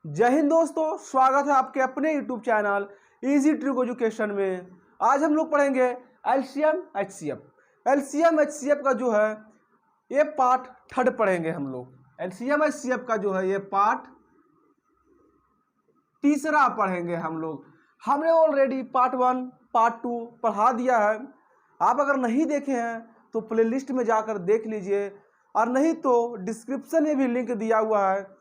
जय हिंद दोस्तों, स्वागत है आपके अपने YouTube channel easy trick education में। आज हम लोग पढ़ेंगे एलसीएम एचसीएफ का जो है ये पार्ट थर्ड पढ़ेंगे हम लोग। एलसीएम एचसीएफ का जो है ये पार्ट तीसरा पढ़ेंगे हम लोग। हमने ऑलरेडी पार्ट 1 पार्ट 2 पढ़ा दिया है। आप अगर नहीं देखे हैं तो प्लेलिस्ट में जाकर देख लीजिए, और नहीं तो डिस्क्रिप्शन में भी लिंक दिया हुआ है।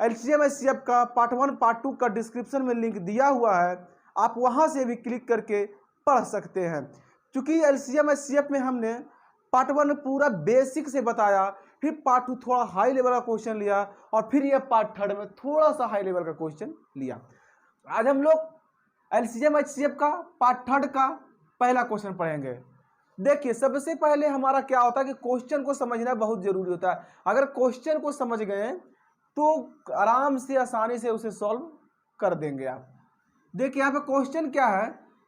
एलसीएम एचसीएफ का पार्ट 1 पार्ट 2 का डिस्क्रिप्शन में लिंक दिया हुआ है, आप वहां से भी क्लिक करके पढ़ सकते हैं। क्योंकि एलसीएम एचसीएफ में हमने पार्ट 1 में पूरा बेसिक से बताया, फिर पार्ट 2 थोड़ा हाई लेवल का क्वेश्चन लिया, और फिर ये पार्ट 3 में थोड़ा सा हाई लेवल का क्वेश्चन लिया। आज हम लोग एलसीएम एचसीएफ का पार्ट 3 का पहला क्वेश्चन पढ़ेंगे। देखिए, सबसे पहले हमारा क्या होता है कि क्वेश्चन को समझना बहुत जरूरी होता है। अगर क्वेश्चन को समझ गए तो आराम से आसानी से उसे सॉल्व कर देंगे आप। देखिए यहाँ पे क्वेश्चन क्या है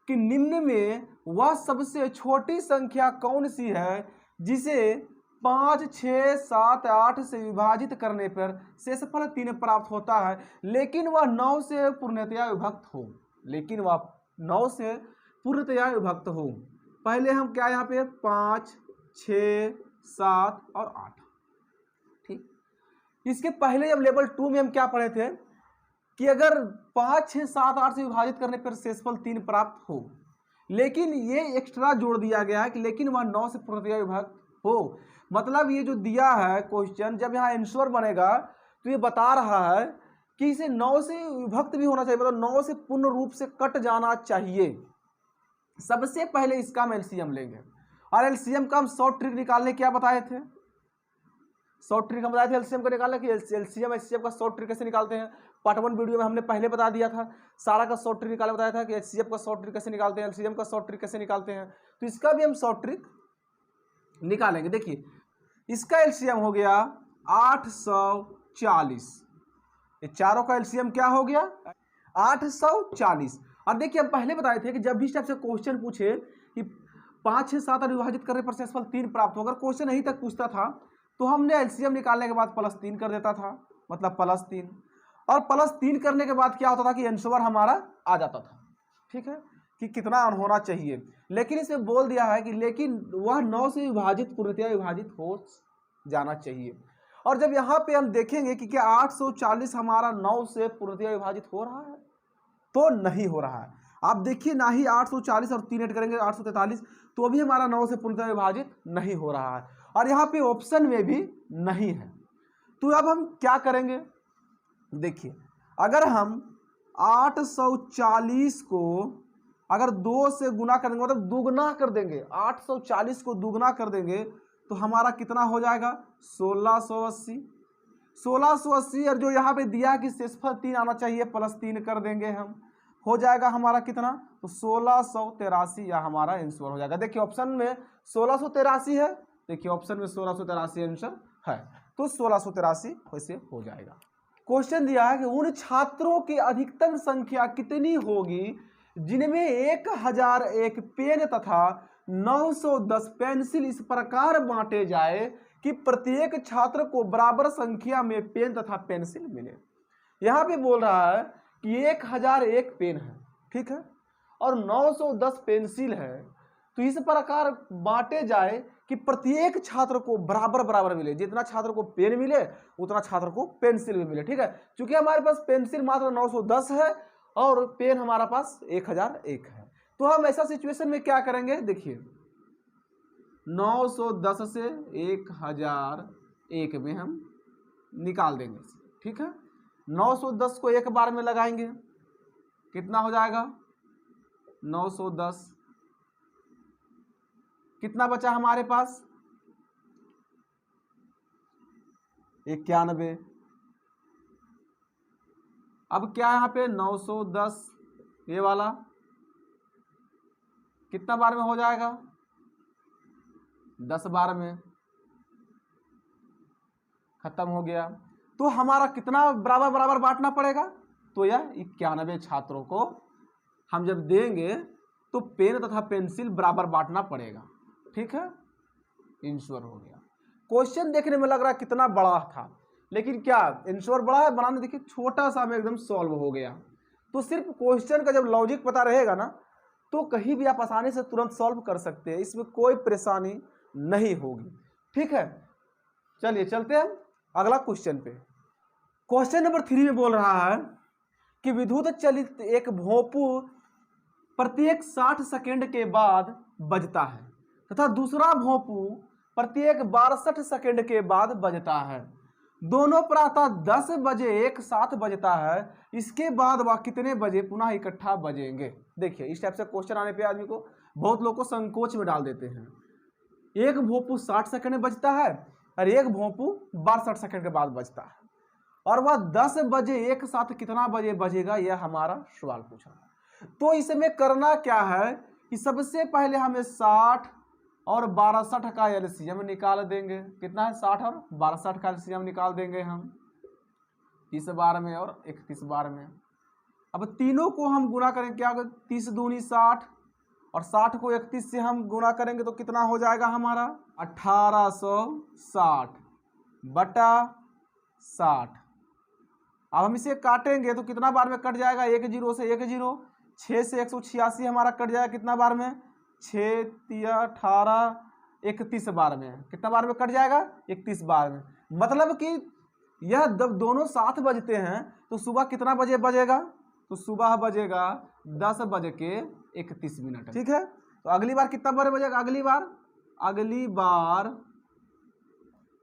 कि निम्न में वह सबसे छोटी संख्या कौन सी है जिसे 5, 6, 7, 8 से विभाजित करने पर शेषफल 3 प्राप्त होता है, लेकिन वह 9 से पूर्णतया विभक्त हो। पहले हम क्या यहाँ पे 5, 6, 7 और 8। इसके पहले जब लेवल 2 में हम क्या पढ़े थे कि अगर 5, 6, 7, 8 से विभाजित करने पर शेषफल 3 प्राप्त हो, लेकिन ये एक्स्ट्रा जोड़ दिया गया है कि लेकिन वह 9 से पूर्णतया विभक्त हो। मतलब ये जो दिया है क्वेश्चन, जब यहाँ आंसर बनेगा तो ये बता रहा है कि इसे 9 से विभक्त भी होना चाहिए, मतलब 9 से पूर्ण रूप से कट जाना चाहिए। सबसे पहले इसका हम एलसीएम लेंगे, और एलसीएम का हम शॉर्ट ट्रिक निकालने क्या बताए थे। शॉर्ट ट्रिक हम बताए थे एलसीएम को निकालना कि एलसीएम एचसीएफ का शॉर्ट ट्रिक कैसे निकालते हैं। पार्ट 1 वीडियो में हमने पहले बता दिया था, सारा का शॉर्ट ट्रिक निकालने बताया था कि एचसीएफ का शॉर्ट ट्रिक कैसे निकालते हैं, एलसीएम का शॉर्ट ट्रिक कैसे निकालते हैं। तो इसका भी हम शॉर्ट ट्रिक निकालेंगे। देखिए, इसका एलसीएम हो गया 840। ये चारों का एलसीएम क्या हो गया 840। और देखिए, हम पहले बताए थे कि जब भी इस टाइप से क्वेश्चन पूछे कि 5, 6, 7 विभाजित करने पर शेषफल 3 प्राप्त हो, अगर क्वेश्चन यहीं तक पूछता था तो हमने एलसीएम निकालने के बाद +3 कर देता था, मतलब +3। और +3 करने के बाद क्या होता था कि आंसर हमारा आ जाता था। ठीक है, कि कितना होना चाहिए। लेकिन इसमें बोल दिया है कि लेकिन वह 9 से विभाजित पूर्णतया विभाजित हो जाना चाहिए। और जब यहाँ पे हम देखेंगे कि क्या 840 हमारा 9 से पूर्णतया विभाजित हो रहा है, तो नहीं हो रहा है। आप देखिए, ना ही 840 और 3 ऐड करेंगे 843, तो भी हमारा 9 से पूर्णतः विभाजित नहीं हो रहा है, और यहाँ पे ऑप्शन में भी नहीं है। तो अब हम क्या करेंगे, देखिए, अगर हम 840 को अगर 2 से गुना कर देंगे, मतलब दुगना कर देंगे, 840 को दुगना कर देंगे तो हमारा कितना हो जाएगा 1680। 1680, और जो यहाँ पे दिया है कि शेषफल 3 आना चाहिए, +3 कर देंगे हम, हो जाएगा हमारा कितना, तो 1683 या हमारा आंसर हो जाएगा। देखिए ऑप्शन में 1683 है, देखिए ऑप्शन में 1683 आंसर है, तो 1683 वैसे हो जाएगा। क्वेश्चन दिया है कि उन छात्रों की अधिकतम संख्या कितनी होगी जिनमें 1001 पेन तथा 910 पेंसिल इस प्रकार बांटे जाए कि प्रत्येक छात्र को बराबर संख्या में पेन तथा पेंसिल मिले। यहाँ पे बोल रहा है कि 1001 पेन है, ठीक है, और 910 पेंसिल है, तो इस प्रकार बांटे जाए कि प्रत्येक छात्र को बराबर बराबर मिले। जितना छात्र को पेन मिले उतना छात्र को पेंसिल भी मिले। ठीक है, क्योंकि हमारे पास पेंसिल मात्र 910 है और पेन हमारा पास 1001 है, तो हम ऐसा सिचुएशन में क्या करेंगे, देखिए 910 से 1001 में हम निकाल देंगे। ठीक है, 910 को एक बार में लगाएंगे, कितना हो जाएगा 910, कितना बचा हमारे पास 91। अब क्या यहाँ पे 910 ये वाला कितना बार में हो जाएगा 10 बार में खत्म हो गया। तो हमारा कितना बराबर बराबर बांटना पड़ेगा, तो यह 91 छात्रों को हम जब देंगे तो पेन तथा पेंसिल बराबर बांटना पड़ेगा। ठीक है, आंसर हो गया। क्वेश्चन देखने में लग रहा कितना बड़ा था, लेकिन क्या आंसर बड़ा है, बनाने देखिए छोटा सा में एकदम सॉल्व हो गया। तो सिर्फ क्वेश्चन का जब लॉजिक पता रहेगा ना तो कहीं भी आप आसानी से तुरंत सॉल्व कर सकते हैं, इसमें कोई परेशानी नहीं होगी। ठीक है, चलिए चलते हैं अगला क्वेश्चन पे। क्वेश्चन नंबर 3 में बोल रहा है कि विद्युत चलित एक भोंपू प्रत्येक 60 सेकंड के बाद बजता है तथा दूसरा भोंपू प्रत्येक 62 सेकंड के बाद बजता है। दोनों प्रातः 10 बजे एक साथ बजता है, इसके बाद वह कितने बजे पुनः इकट्ठा बजेंगे। देखिए इस टाइप से क्वेश्चन आने पे आदमी को, बहुत लोग को संकोच में डाल देते हैं। एक भोंपू 60 सेकंड में बजता है और एक भोंपू 62 सेकंड के बाद बजता है, और वह 10 बजे एक साथ कितना बजे बजेगा, यह हमारा सवाल पूछा। तो इसमें करना क्या है कि सबसे पहले हमें 60 और 62 का एलसीएम निकाल देंगे। कितना है, 60 और 62 का एलसीएम निकाल देंगे हम 30 बार में और 31 बार में। अब तीनों को हम गुना करेंगे, क्या होगा, 30 दूनी 60 और 60 को 31 से हम गुना करेंगे तो कितना हो जाएगा हमारा 1860 बटा 60। अब हम इसे काटेंगे तो कितना बार में कट जाएगा, 1 0 से 1 0, 6 से 186 हमारा कट जाएगा कितना बार में, 6 3 18 31 बार में। कितना बार में कट जाएगा, 31 बार में। मतलब कि यह जब दोनों साथ बजते हैं तो सुबह कितना बजे बजेगा, तो सुबह बजेगा 10 बज के 31 मिनट। ठीक है, तो अगली बार कितना बार बजेगा, अगली बार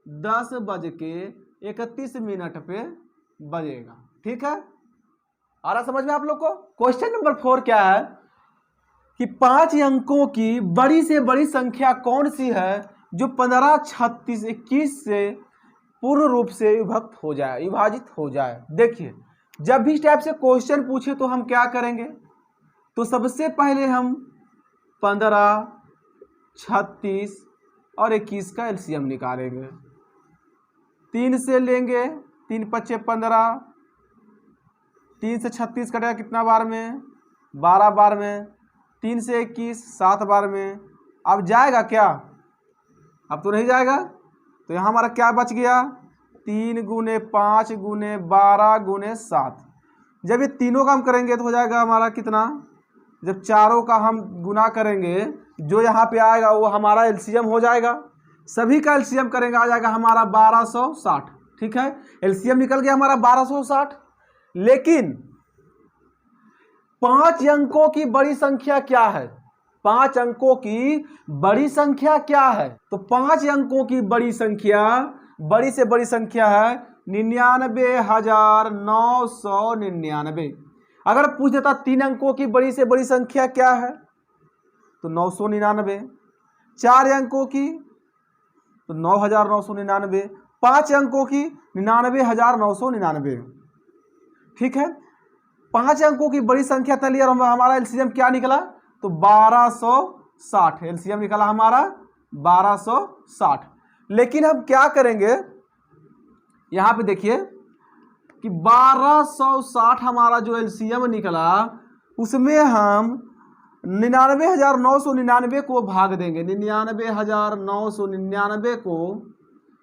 10 बज के 31 मिनट पे बजेगा। ठीक है, आ रहा समझ में आप लोग को। क्वेश्चन नंबर 4 क्या है कि 5 अंकों की बड़ी से बड़ी संख्या कौन सी है जो 15 36 21 से पूर्ण रूप से विभाजित हो जाए। देखिए जब भी इस टाइप से क्वेश्चन पूछे तो हम क्या करेंगे, तो सबसे पहले हम 15 36 और 21 का एलसीएम निकालेंगे। 3 से लेंगे, 3 5 15, 3 से 36 कटेगा कितना बार में, 12 बार में, 3 से 21 7 बार में। अब जाएगा क्या, अब तो नहीं जाएगा, तो यहाँ हमारा क्या बच गया, 3 गुने 5 गुने 12 गुने 7। जब ये तीनों का हम करेंगे तो हो जाएगा हमारा कितना, जब चारों का हम गुना करेंगे जो यहाँ पे आएगा वो हमारा एलसीएम हो जाएगा। सभी का एलसीएम करेंगे, आ जाएगा हमारा 1260। ठीक है, एलसीएम निकल गया हमारा 1260। लेकिन 5 अंकों की बड़ी संख्या क्या है, 5 अंकों की बड़ी संख्या क्या है, तो 5 अंकों की बड़ी संख्या, बड़ी से बड़ी संख्या है 99,999। अगर पूछ देता 3 अंकों की बड़ी से बड़ी संख्या क्या है, तो 999। 4 अंकों की तो 9,999। 5 अंकों की 99,999। ठीक है, 5 अंकों की बड़ी संख्या तली और हमारा एलसीएम क्या निकला, तो 1260 एलसीएम निकला हमारा 1260। लेकिन हम क्या करेंगे, यहां पे देखिए कि 1260 हमारा जो एलसीएम निकला उसमें हम 99,999 को भाग देंगे, 99,999 को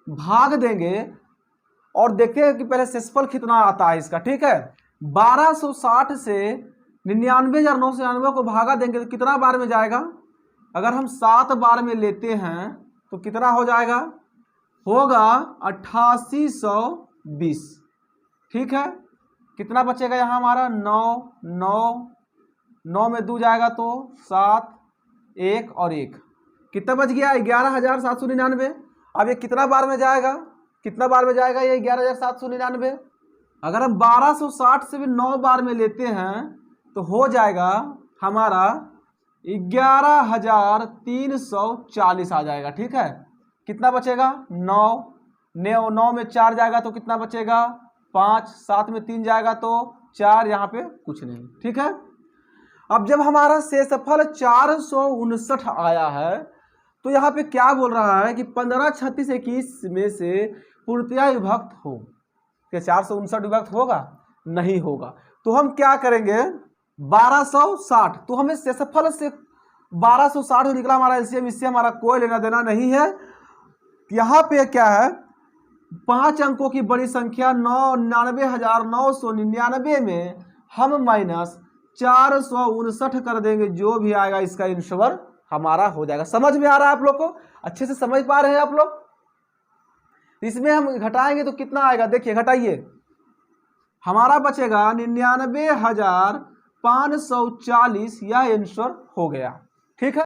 भाग देंगे और देखते हैं कि पहले शेषफल कितना आता है इसका। ठीक है, 1260 से 99,999 को भागा देंगे तो कितना बार में जाएगा, अगर हम 7 बार में लेते हैं तो कितना हो जाएगा, होगा 8820। ठीक है, कितना बचेगा यहाँ हमारा 9 में 2 जाएगा तो 7 1 और 1, कितना बच गया 11,799। अब ये कितना बार में जाएगा, कितना बार में जाएगा ये 11,799। अगर हम 1260 से भी 9 बार में लेते हैं तो हो जाएगा हमारा 11,340 आ जाएगा। ठीक है, कितना बचेगा 9 में 4 जाएगा तो कितना बचेगा 5, 7 में 3 जाएगा तो 4, यहाँ पे कुछ नहीं। ठीक है, अब जब हमारा शेषफल 459 आया है तो यहाँ पे क्या बोल रहा है कि 15 36 21 में से पूर्णतया विभक्त हो, क्या 459 विभक्त होगा, नहीं होगा। तो हम क्या करेंगे 1260, तो हमें शेषफल से 1260 निकला हमारा एलसीएम, इससे हमारा कोई लेना देना नहीं है। यहाँ पे क्या है 5 अंकों की बड़ी संख्या 99,999 में हम माइनस 459 कर देंगे, जो भी आएगा इसका आंसर हमारा हो जाएगा। समझ में आ रहा है आप लोग को? अच्छे से समझ पा रहे हैं आप लोग? इसमें हम घटाएंगे तो कितना आएगा, देखिए घटाइए, हमारा बचेगा 99,540, यह आंसर हो गया। ठीक है।